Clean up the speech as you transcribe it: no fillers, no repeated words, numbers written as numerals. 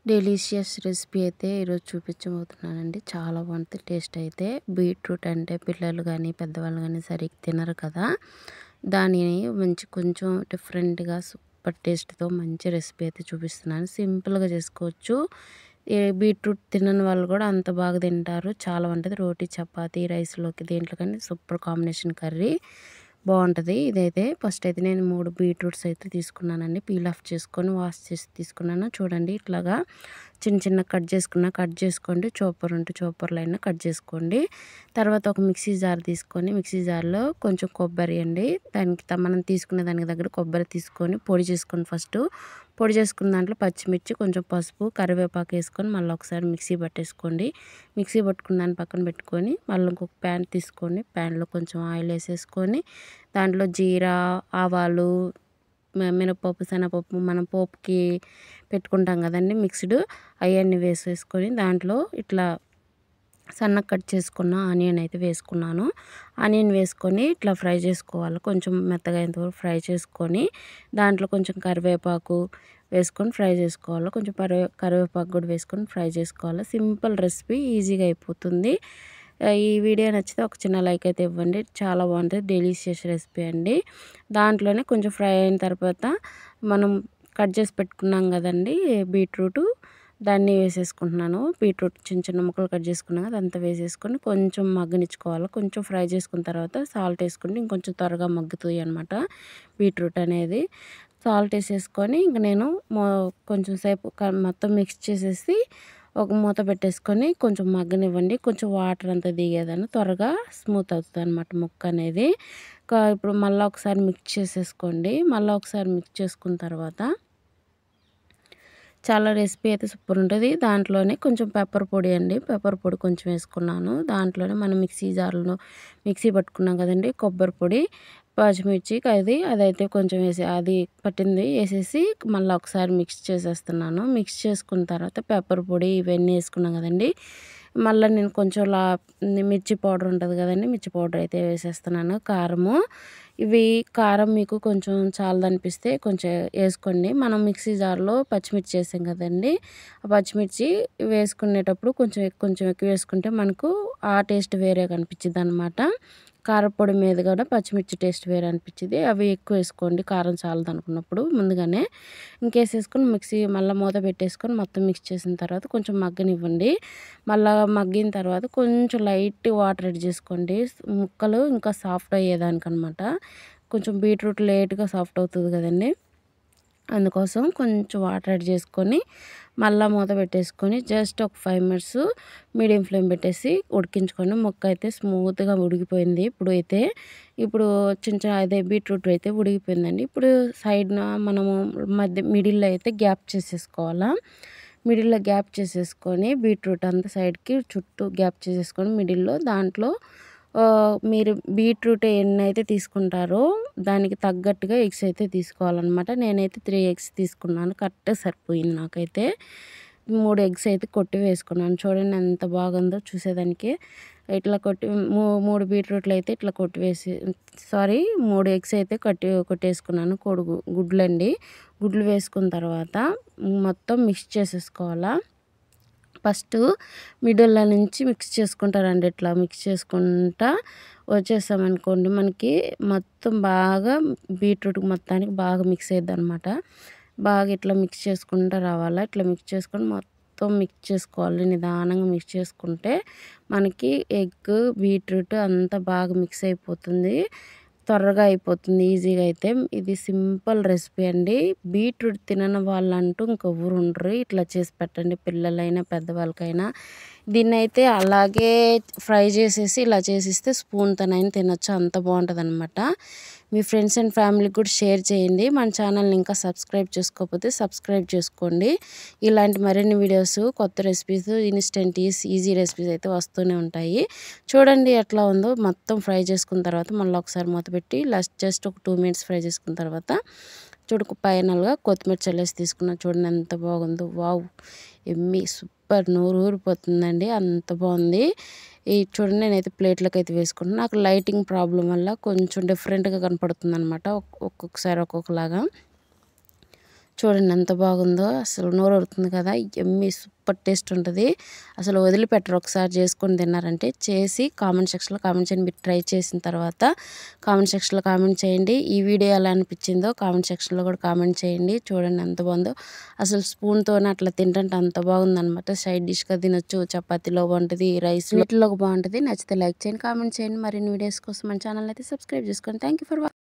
Delicious recipe అయితే ఈరోజు చూపించబోతున్నానండి. చాలా బాగుంటుంది టేస్ట్ అయితే. బీట్రూట్ అంటే పిల్లలు కానీ పెద్దవాళ్ళు కానీ సరిగ్గా తినరు కదా. దానిని కొంచెం డిఫరెంట్గా సూపర్ టేస్ట్తో మంచి రెసిపీ అయితే చూపిస్తున్నాను. సింపుల్గా చేసుకోవచ్చు. బీట్రూట్ తినని వాళ్ళు కూడా అంత బాగా తింటారు. చాలా బాగుంటుంది. రోటీ చపాతీ రైస్లోకి దేంట్లో కానీ సూపర్ కాంబినేషన్ కర్రీ బాగుంటుంది. ఇదైతే ఫస్ట్ అయితే నేను 3 బీట్రూట్స్ అయితే తీసుకున్నానండి. పీల్ ఆఫ్ చేసుకొని వాష్ చేసి తీసుకున్నాను. చూడండి ఇట్లాగా చిన్న కట్ చేసుకోండి. చాపర్ ఉంటే చాపర్లో అయినా కట్ చేసుకోండి. తర్వాత ఒక మిక్సీ జార్ తీసుకొని మిక్సీ జార్లో కొంచెం కొబ్బరి అండి, దానికి మనం తీసుకునే దానికి దగ్గర కొబ్బరి తీసుకొని పొడి చేసుకోండి. ఫస్ట్ పొడి చేసుకున్న దాంట్లో పచ్చిమిర్చి, కొంచెం పసుపు, కరివేపాకు వేసుకొని మళ్ళీ ఒకసారి మిక్సీ పట్టేసుకోండి. మిక్సీ పట్టుకున్న దాన్ని పక్కన పెట్టుకొని మళ్ళీ ఇంకొక ప్యాన్ తీసుకోండి. ప్యాన్లో కొంచెం ఆయిల్ వేసేసుకొని దాంట్లో జీరా, ఆవాలు, మినపప్పు, శనగపప్పు మనం పోపుకి పెట్టుకుంటాం కదండి మిక్స్డ్, అవన్నీ వేసేసుకొని దాంట్లో ఇట్లా సన్నగా కట్ చేసుకున్న ఆనియన్ అయితే వేసుకున్నాను. ఆనియన్ వేసుకొని ఇట్లా ఫ్రై చేసుకోవాలి. కొంచెం మెత్తగా అయ్యేంతవరకు ఫ్రై చేసుకొని దాంట్లో కొంచెం కరివేపాకు వేసుకొని ఫ్రై చేసుకోవాలి. కొంచెం కరివేపాకు కూడా వేసుకొని ఫ్రై చేసుకోవాలి. సింపుల్ రెసిపీ, ఈజీగా అయిపోతుంది. ఈ వీడియో నచ్చితే ఒక చిన్న లైక్ అయితే ఇవ్వండి. చాలా బాగుంటుంది. డెలీషియస్ రెసిపీ అండి. దాంట్లోనే కొంచెం ఫ్రై అయిన తర్వాత మనం కట్ చేసి పెట్టుకున్నాం కదండి బీట్రూటు, దాన్ని వేసేసుకుంటున్నాను. బీట్రూట్ చిన్న ముక్కలు కట్ చేసుకున్నాం కదా, అదంతా వేసేసుకొని కొంచెం మగ్గనిచ్చుకోవాలి. కొంచెం ఫ్రై చేసుకున్న తర్వాత సాల్ట్ వేసుకుంటే ఇంకొంచెం త్వరగా మగ్గుతుంది అనమాట బీట్రూట్ అనేది. సాల్ట్ వేసేసుకొని ఇంక నేను కొంచెం సేపు మొత్తం మిక్స్ చేసేసి ఒక మూత పెట్టేసుకొని కొంచెం మగ్గనివ్వండి. కొంచెం వాటర్ అంతా దిగేదాన్ని త్వరగా స్మూత్ అవుతుంది అనమాట ముక్క అనేది. ఇప్పుడు మళ్ళీ ఒకసారి మిక్స్ చేసేసుకోండి. మళ్ళీ ఒకసారి మిక్స్ చేసుకున్న తర్వాత చాలా రెసిపీ అయితే సూపర్ ఉంటుంది. దాంట్లోనే కొంచెం పెప్పర్ పొడి అండి, పెప్పర్ పొడి కొంచెం వేసుకున్నాను. దాంట్లోనే మనం మిక్సీ జార్లో మిక్సీ పట్టుకున్నాం కదండి కొబ్బరి పొడి, పచ్చిమిర్చి అదైతే కొంచెం అది పట్టింది వేసేసి మళ్ళీ ఒకసారి మిక్స్ చేసేస్తున్నాను. మిక్స్ చేసుకున్న తర్వాత పెప్పర్ పొడి ఇవన్నీ వేసుకున్నాం కదండి. మళ్ళీ నేను కొంచెం మిర్చి పౌడర్ ఉంటుంది కదండి, మిర్చి పౌడర్ అయితే వేసేస్తున్నాను. కారము, ఇవి కారం మీకు కొంచెం చాలదనిపిస్తే కొంచెం వేసుకోండి. మనం మిక్సీ జార్లో పచ్చిమిర్చి వేసాం కదండి, ఆ పచ్చిమిర్చి వేసుకునేటప్పుడు కొంచెం ఎక్కువ వేసుకుంటే మనకు ఆ టేస్ట్ వేరే కనిపించింది అనమాట. కారపొడి మీద కూడా పచ్చిమిర్చి టేస్ట్ వేరే అనిపించింది. అవి ఎక్కువ వేసుకోండి కారం చాలదు అనుకున్నప్పుడు ముందుగానే. ఇంకేసేసుకొని మళ్ళీ మూత పెట్టేసుకొని మొత్తం మిక్స్ చేసిన తర్వాత కొంచెం మగ్గనివ్వండి. మళ్ళీ మగ్గిన తర్వాత కొంచెం లైట్ వాటర్ యాడ్ చేసుకోండి, ముక్కలు ఇంకా సాఫ్ట్ అయ్యేదానికనమాట. కొంచెం బీట్రూట్ లేట్గా సాఫ్ట్ అవుతుంది కదండి, అందుకోసం కొంచెం వాటర్ యాడ్ చేసుకొని మళ్ళీ మూత పెట్టేసుకొని జస్ట్ ఒక 5 మినిట్స్ మీడియం ఫ్లేమ్ పెట్టేసి ఉడికించుకొని ముక్క అయితే స్మూత్గా ఉడికిపోయింది. ఇప్పుడు చిన్న అదే బీట్రూట్ అయితే ఉడికిపోయిందండి. ఇప్పుడు సైడ్న మనము మిడిల్లో అయితే గ్యాప్ చేసేసుకోవాలా. మిడిల్లో గ్యాప్ చేసేసుకొని బీట్రూట్ అంతా సైడ్కి చుట్టూ గ్యాప్ చేసేసుకొని మిడిల్లో దాంట్లో మీరు బీట్రూట్ ఎన్నైతే తీసుకుంటారో దానికి తగ్గట్టుగా ఎగ్స్ అయితే తీసుకోవాలన్నమాట. నేనైతే 3 ఎగ్స్ తీసుకున్నాను. కరెక్ట్గా సరిపోయింది నాకైతే. 3 ఎగ్స్ అయితే కొట్టి వేసుకున్నాను. చూడండి ఎంత బాగుందో చూసేదానికి. ఇట్లా కొట్టి 3 బీట్రూట్లు అయితే ఇట్లా కొట్టివేసి 3 ఎగ్స్ అయితే కొట్టేసుకున్నాను. గుడ్లండి. గుడ్లు వేసుకున్న తర్వాత మొత్తం మిక్స్ చేసేసుకోవాలా. ఫస్ట్ మిడిల్లో నుంచి మిక్స్ చేసుకుంటారండి. ఇట్లా మిక్స్ చేసుకుంటా వచ్చేసామనుకోండి మనకి మొత్తం బాగా బీట్రూట్ మొత్తానికి బాగా మిక్స్ అయ్యిద్ది అనమాట. బాగా ఇట్లా మిక్స్ చేసుకుంటూ రావాలా. ఇట్లా మిక్స్ చేసుకొని మొత్తం మిక్స్ చేసుకోవాలి. నిదానంగా మిక్స్ చేసుకుంటే మనకి ఎగ్ బీట్రూట్ అంతా బాగా మిక్స్ అయిపోతుంది, త్వరగా అయిపోతుంది, ఈజీగా అయితే. ఇది సింపుల్ రెసిపీ అండి. బీట్రూట్ తినని వాళ్ళంటూ ఇంకెవ్వరు ఉండరు. ఇట్లా చేసి పెట్టండి పిల్లలైనా పెద్దవాళ్ళకైనా. దీన్నైతే అలాగే ఫ్రై చేసేసి ఇలా చేసిస్తే స్పూన్తోనైనా తినొచ్చు, అంత బాగుంటుంది అనమాట. మీ ఫ్రెండ్స్ అండ్ ఫ్యామిలీకి కూడా షేర్ చేయండి. మన ఛానల్ని ఇంకా సబ్స్క్రైబ్ చేసుకోకపోతే సబ్స్క్రైబ్ చేసుకోండి. ఇలాంటి మరిన్ని వీడియోస్, కొత్త రెసిపీస్, ఇన్స్టెంట్ ఈజీ రెసిపీస్ అయితే వస్తూనే ఉంటాయి. చూడండి ఎట్లా ఉందో. మొత్తం ఫ్రై చేసుకున్న తర్వాత మళ్ళీ ఒకసారి మూత పెట్టి జస్ట్ ఒక 2 మినిట్స్ ఫ్రై చేసుకున్న తర్వాత పైనల్గా కొత్తిమీర చల్లేసి తీసుకున్నా. చూడండి ఎంత బాగుందో. వావ్, ఎమ్మి సూపర్, నోరు ఊరిపోతుందండి, అంత బాగుంది. చూడండి నేనైతే ప్లేట్లోకి అయితే వేసుకుంటున్నాను. నాకు లైటింగ్ ప్రాబ్లం వల్ల కొంచెం డిఫరెంట్గా కనపడుతుంది అనమాట, ఒక్కొక్కసారి ఒక్కొక్కలాగా. చూడండి ఎంత బాగుందో, అసలు నోరూరుతుంది కదా! యమ్మీ సూపర్ టేస్ట్ ఉంటది. అసలు వదిలిపెట్టరు ఒకసారి చేసుకొని తిన్నారంటే. చేసి కామెంట్ సెక్షన్‌లో కామెంట్ చేయండి. మీరు ట్రై చేసిన తర్వాత కామెంట్ సెక్షన్‌లో కామెంట్ చేయండి. ఈ వీడియో ఎలా అనిపించిందో కామెంట్ సెక్షన్‌లో కూడా కామెంట్ చేయండి. చూడండి ఎంత బాగుందో. అసలు స్పూన్‌తోనే అట్లా తింటుంటే అంత బాగుందనమాట. సైడ్ డిష్‌గా తినొచ్చు. చపాతీలో బాగుంటది, రైస్‌లో వీటిలోకి బాగుంటది. నచ్చితే లైక్ చేయండి, కామెంట్ చేయండి. మరిన్ని వీడియోస్ కోసం మన ఛానల్ అయితే సబ్స్క్రైబ్ చేసుకోండి. Thank you for